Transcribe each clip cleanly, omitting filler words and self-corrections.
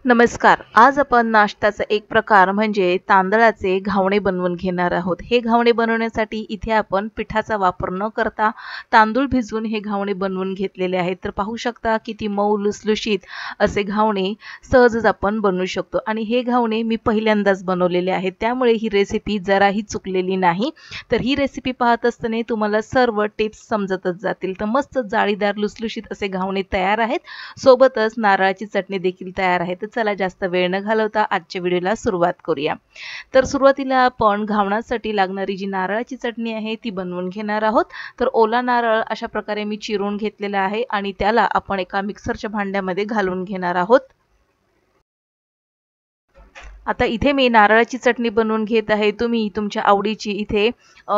नमस्कार. आज आपण नाश्त्याचा एक प्रकार म्हणजे तांदळाचे घावणे बनवून घेणार आहोत. हे घावणे बनवण्यासाठी इथे आपण पिठाचा वापर न करता तांदूळ भिजवून हे घावणे बनवून घेतलेले आहेत. तर पाहू शकता किती मऊ लुसलुशीत असे घावणे सहजच आपण बनवू शकतो आणि हे घावणे मी पहिल्यांदाच बनवलेले आहेत. त्यामुळे ही रेसिपी जराही चुकलेली नाही. तर ही रेसिपी पाहत असताना तुम्हाला सर्व टिप्स समजतच जातील. तर मस्त जाळीदार लुसलुशीत असे घावणे तयार आहेत. सोबतच नारळाची चटणी देखील तयार आहे. तर चला जास्त वेळ न घालवता आजच्या व्हिडिओला सुरुवात करूया। तर सुरुवातीला आपण घावणासाठी लागणारी जी नारळाची चटणी आहे ती बनवून घेणार आहोत। तर ओला नारळ अशा प्रकारे मी चिरून घेतलेला आहे आणि त्याला आपण एका मिक्सरच्या भांड्यामध्ये घालून घेणार आहोत। आता इथे मी नारळाची चटणी बनवून घेत आहे। तुम्ही तुमच्या आवडीची इथे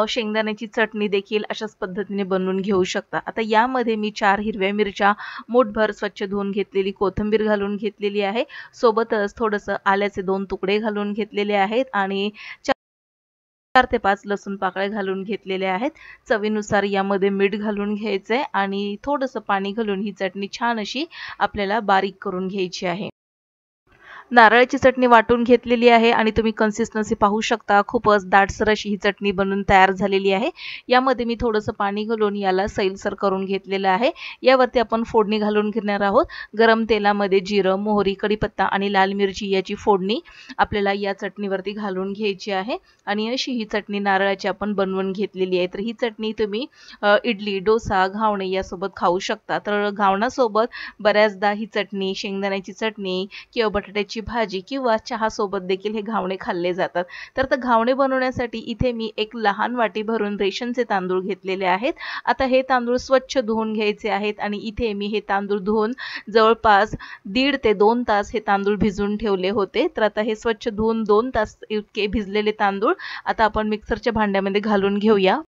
शेंगदाण्याची चटणी देखील अशाच पद्धतीने बनवून घेऊ शकता। आता यामध्ये मी 4 हिरव्या मिरच्या मूठभर स्वच्छ धुवून घेतलेली कोथिंबीर घालून घेतलेली आहे। सोबतच थोडंसं आल्याचे 2 तुकडे घालून घेतलेले आहेत आणि 4 ते 5 लसूण पाकळ्या घालून घेतलेले आहेत। चवीनुसार यामध्ये मीठ घालून घ्यायचे आणि थोडंसं पाणी घालून ही चटणी छान अशी आपल्याला बारीक करून घ्यायची आहे। नारळाची चटणी वाटून घेतलेली आहे आणि तुम्ही कन्सिस्टन्सी पाहू शकता। खूपच दाटसर अशी ही चटणी बनून तयार झालेली आहे। यामध्ये मी थोडंसं पाणी घालून याला सैलसर करून घेतलेलं आहे। यावरती आपण फोडणी घालून घेणार आहोत। गरम तेलामध्ये जिरं, मोहरी, कढीपत्ता आणि लाल मिरची याची फोडणी आपल्याला या चटणीवरती घालून घ्यायची आहे आणि अशी ही चटणी नारळाची आपण बनवून घेतलेली आहे। तर ही चटणी तुम्ही इडली, डोसा, घावणे यासोबत खाऊ शकता। तर घावणासोबत बऱ्याचदा ही चटणी शेंगदाण्याची चटणी किंवा बटाट्याची भाजी किंवा चहा सोबत देखील हे घावणे खाल्ले जातात। तर घावणे बनवण्यासाठी इथे मी एक लहान वाटी भरून रेशनचे तांदूळ घेतलेले आहेत। आता हे तांदूळ स्वच्छ धुवून घ्यायचे आहेत आणि इथे मी हे तांदूळ धुवून जवळपास 1.5 ते 2 तास हे तांदूळ भिजून ठेवले होते। तर आता हे स्वच्छ धुवून 2 तास इतके भिजलेले तांदूळ आता आपण मिक्सरच्या भांड्यामध्ये घालून घेऊया।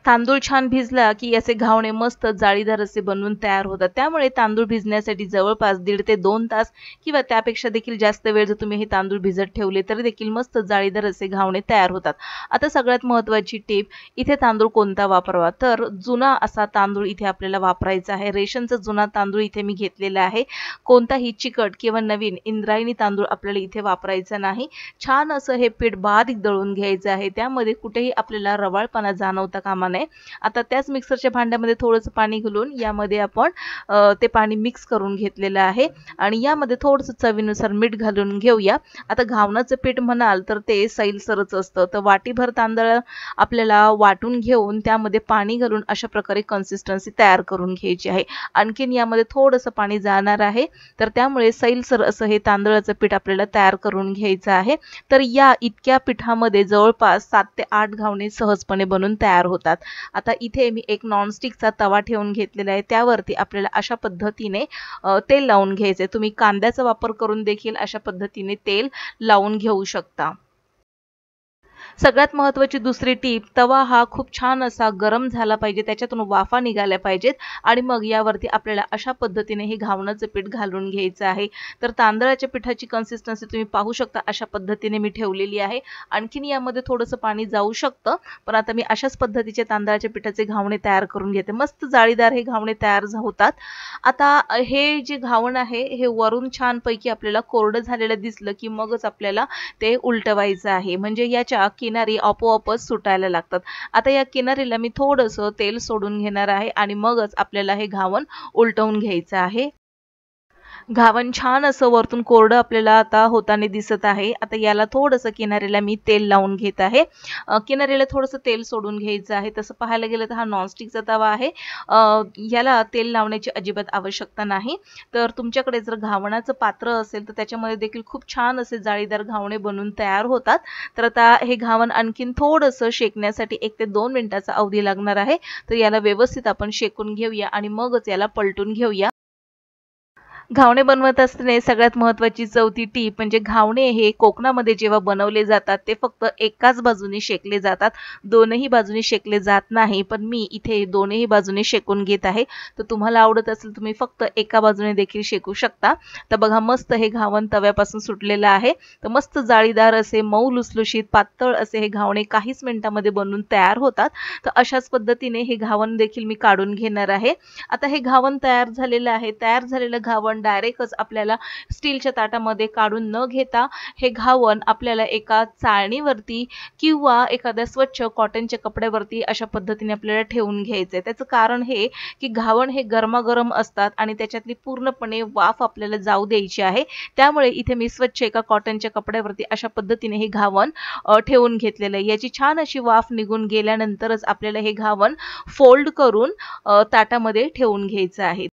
तांदूळ छान भिजला की याचे घावणे मस्त जाळीदार असे बनवून तयार होतात। त्यामुळे तांदूळ भिजण्यासाठी जवळपास 1.5 ते 2 तास किंवा त्यापेक्षा देखील जास्त वेळ जर तुम्ही हे तांदूळ भिजत ठेवले तर देखील मस्त जाळीदार असे घावणे तयार होतात। आता सगळ्यात महत्त्वाची टिप, इथे तांदूळ कोणता वापरावा तर जुना असा तांदूळ इथे आपल्याला वापरायचा आहे। रेशनचा जुना तांदूळ इथे मी घेतलेला आहे। कोणताही चिकट किंवा नवीन इंद्रायणी तांदूळ आपल्याला इथे वापरायचा नाही। छान असं हे पीठ बारीक दळून घ्यायचं आहे। त्यामध्ये कुठेही आपल्याला रवाळपणा जाणवता कामा नये। आता त्याच मिक्सरच्या भांड्यामध्ये थोडंसं पाणी घालून यामध्ये आपण ते पाणी मिक्स करून घेतलेलं आहे आणि यामध्ये थोडंसं चवीनुसार मीठ घालून घेऊया। आता घावणाचं पीठ म्हणाल तर ते सैलसरच असतं। तर वाटीभर तांदळ आपल्याला वाटून घेऊन त्यामध्ये पाणी घालून अशा प्रकारे कन्सिस्टन्सी तयार करून घ्यायची आहे। आणखीन यामध्ये थोडंसं पाणी जाणार आहे। तर त्यामुळे सैलसर असं हे तांदळाचं पीठ आपल्याला तयार करून घ्यायचं आहे। तर या इतक्या पिठामध्ये जवळपास 7 ते 8 घावणे सहजपणे बनून तयार होतात। आता इथे मी एक नॉनस्टिकचा तवा ठेवून घेतलेला आहे। त्यावरती आपल्याला अशा पद्धतीने तेल लावून घ्यायचे। तुम्ही कांद्याचा वापर करून देखील अशा पद्धतीने तेल लावून घेऊ शकता। सगळ्यात महत्त्वाची दुसरी टीप, तवा हा खूप छान असा गरम झाला पाहिजे, त्याच्यातून वाफा निघाल्या पाहिजेत आणि मग यावरती आपल्याला अशा पद्धतीने हे घावणाचं पीठ घालून घ्यायचं आहे। तर तांदळाच्या पिठाची कन्सिस्टन्सी तुम्ही पाहू शकता, अशा पद्धतीने मी ठेवलेली आहे। आणखीन यामध्ये थोडंसं पाणी जाऊ शकतं, पण आता मी अशाच पद्धतीचे तांदळाच्या पिठाचे घावणे तयार करून घेते। मस्त जाळीदार हे घावणे तयार होतात। आता हे जे घावण आहे हे वरून छानपैकी आपल्याला कोरडं झालेलं दिसलं की मगच आपल्याला ते उलटवायचं आहे, म्हणजे याच्या किनारी आपोआपच सुटायला लागतात। आता या किनारीला मी थोडंसं तेल सोडून घेणार आहे आणि मगच आपल्याला हे घावण उलटवून घ्यायचं आहे। घावण छान असं वरतून कोरडं आपल्याला आता होताना दिसत आहे। आता याला थोडंसं किनारीला मी तेल लावून घेत आहे। किनारीला थोडंसं तेल सोडून घ्यायचं आहे। तसं पाहायला गेलं तर हा नॉनस्टिकचा तवा आहे। याला तेल लावण्याची अजिबात आवश्यकता नाही। तर तुमच्याकडे जर घावणाचं पात्र असेल तर त्याच्यामध्ये देखील खूप छान असे जाळीदार घावणे बनून तयार होतात। तर आता हे घावण आणखीन थोडंसं शेकण्यासाठी 1 ते 2 मिनिटाचा अवधी लागणार आहे। तर याला व्यवस्थित आपण शेकून घेऊया आणि मगच याला पलटून घेऊया। घावणे बनवत असताना सगळ्यात महत्त्वाची चौथी टीप म्हणजे घावणे हे कोकणामध्ये जेव्हा बनवले जातात ते फक्त एकाच बाजूने शेकले जातात, दोनही बाजूने शेकले जात नाही। पण मी इथे दोनही बाजूने शेकून घेत आहे। तर तुम्हाला आवडत असेल तुम्ही फक्त एका बाजूने देखील शेकू शकता। तर बघा मस्त हे घावण तव्यापासून सुटलेलं आहे। तर मस्त जाळीदार असे मऊ लुसलुशीत पातळ असे हे घावणे काहीच मिनिटांमध्ये बनवून तयार होतात। तर अशाच पद्धतीने हे घावण देखील मी काढून घेणार आहे। आता हे घावण तयार झालेलं आहे। तयार झालेलं घावण घावण डायरेक्टच आपल्याला स्टीलच्या ताटामध्ये काढून न घेता हे घावण आपल्याला एका चाळणीवरती किंवा एखाद्या स्वच्छ कॉटनच्या कपड्यावरती अशा पद्धतीने आपल्याला ठेवून घ्यायचंय। त्याचं कारण हे की घावण हे गरमागरम असतात आणि त्याच्यातली पूर्णपणे वाफ आपल्याला जाऊ द्यायची आहे। त्यामुळे इथे मी स्वच्छ एका कॉटनच्या कपड्यावरती अशा पद्धतीने हे घावण ठेवून घेतलेलं आहे। याची छान अशी वाफ निघून गेल्यानंतरच आपल्याला हे घावण फोल्ड करून ताटामध्ये ठेवून घ्यायचं आहे।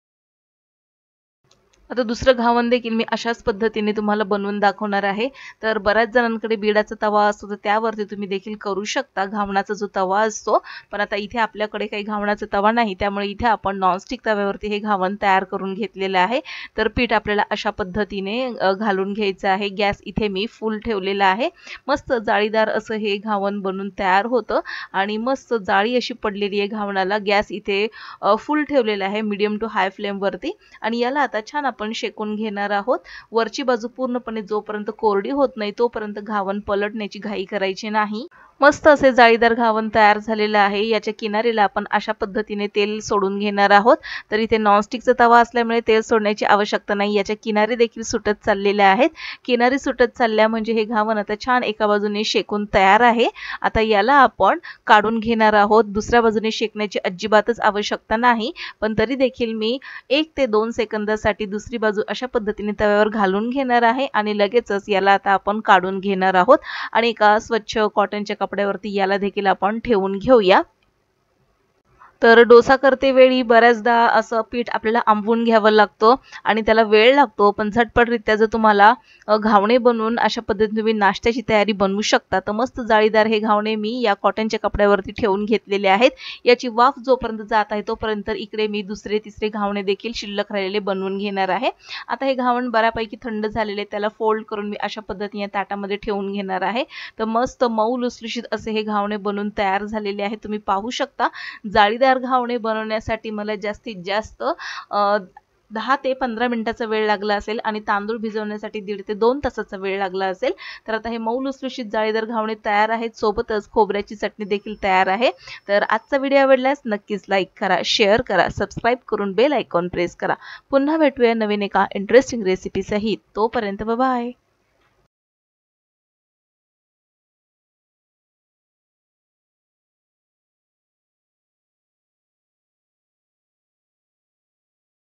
आता दुसरं घावण देखील मी अशाच पद्धतीने तुम्हाला बनवून दाखवणार आहे। तर बऱ्याच जणांकडे बिडाचा तवा असतो तर त्यावरती तुम्ही देखील करू शकता घावणाचा जो तवा असतो, पण आता इथे आपल्याकडे काही घावणाचा तवा नाही, त्यामुळे इथे आपण नॉनस्टिक तव्यावरती हे घावण तयार करून घेतलेलं आहे। तर पीठ आपल्याला अशा पद्धतीने घालून घ्यायचं आहे। गॅस इथे मी फुल ठेवलेला आहे। मस्त जाळीदार असं हे घावण बनून तयार होतं आणि मस्त जाळी अशी पडलेली आहे घावणाला। गॅस इथे फुल ठेवलेला आहे मीडियम टू हाय फ्लेम वरती आणि याला आता छान आपण शेकून घेणार आहोत। वरची बाजू पूर्णपणे जोपर्यंत कोरडी होत नाही तोपर्यंत घावण पलटण्याची घाई करायची नाही। मस्त असे जाळीदार घावण तयार झालेलं आहे। याच्या किनारीला आपण अशा पद्धतीने तेल सोडून घेणार आहोत। तर इथे नॉनस्टिकचा तवा असल्यामुळे तेल सोडण्याची आवश्यकता नाही। याच्या किनारी देखील सुटत चाललेल्या आहेत। किनारी सुटत चालल्या म्हणजे हे घावण आता छान एका बाजूने शेकून तयार आहे। आता याला आपण काढून घेणार आहोत। दुसऱ्या बाजूने शेकण्याची अजिबातच आवश्यकता नाही, पण तरी देखील मी 1 ते 2 सेकंदासाठी दुसरी बाजू अशा पद्धतीने तव्यावर घालून घेणार आहे आणि लगेचच याला आता आपण काढून घेणार आहोत आणि एका स्वच्छ कॉटनच्या कपड्यावरती याला देखील आपण ठेवून घेऊया। तर डोसा करते वेळी बऱ्याचदा असं पीठ आपल्याला आंबवून घ्यावं लागतं आणि त्याला वेळ लागतो, पण झटपटरित्या जर तुम्हाला घावणे बनवून अशा पद्धतीने तुम्ही नाश्त्याची तयारी बनवू शकता। तर मस्त जाळीदार हे घावणे मी या कॉटनच्या कपड्यावरती ठेवून घेतलेले आहेत। याची वाफ जोपर्यंत जात आहे तोपर्यंत इकडे मी दुसरे तिसरे घावणे देखील शिल्लक राहिलेले बनवून घेणार आहे। आता हे घावण बऱ्यापैकी थंड झालेले, त्याला फोल्ड करून मी अशा पद्धतीने ताटामध्ये ठेवून घेणार आहे। तर मस्त मऊ लुसलुशीत असे हे घावणे बनवून तयार झालेले आहेत। तुम्ही पाहू शकता जाळीदार घावणे बनवण्यासाठी मला जास्तीत जास्त 10 ते 15 मिनिटाचा वेळ लागला असेल आणि तांदूळ भिजवण्यासाठी 1.5 ते 2 तासाचा वेळ लागला असेल। तर आता हे मऊ लुसलुशीत जाळीदार घावणे तयार आहेत, सोबतच खोबऱ्याची चटणी देखील तयार आहे। तर आजचा व्हिडिओ आवडल्यास नक्कीच लाईक करा, शेअर करा, सबस्क्राइब करून बेल आयकॉन प्रेस करा। पुन्हा भेटूया नवीन एका इंटरेस्टिंग रेसिपी सहित। तोपर्यंत बाय बाय।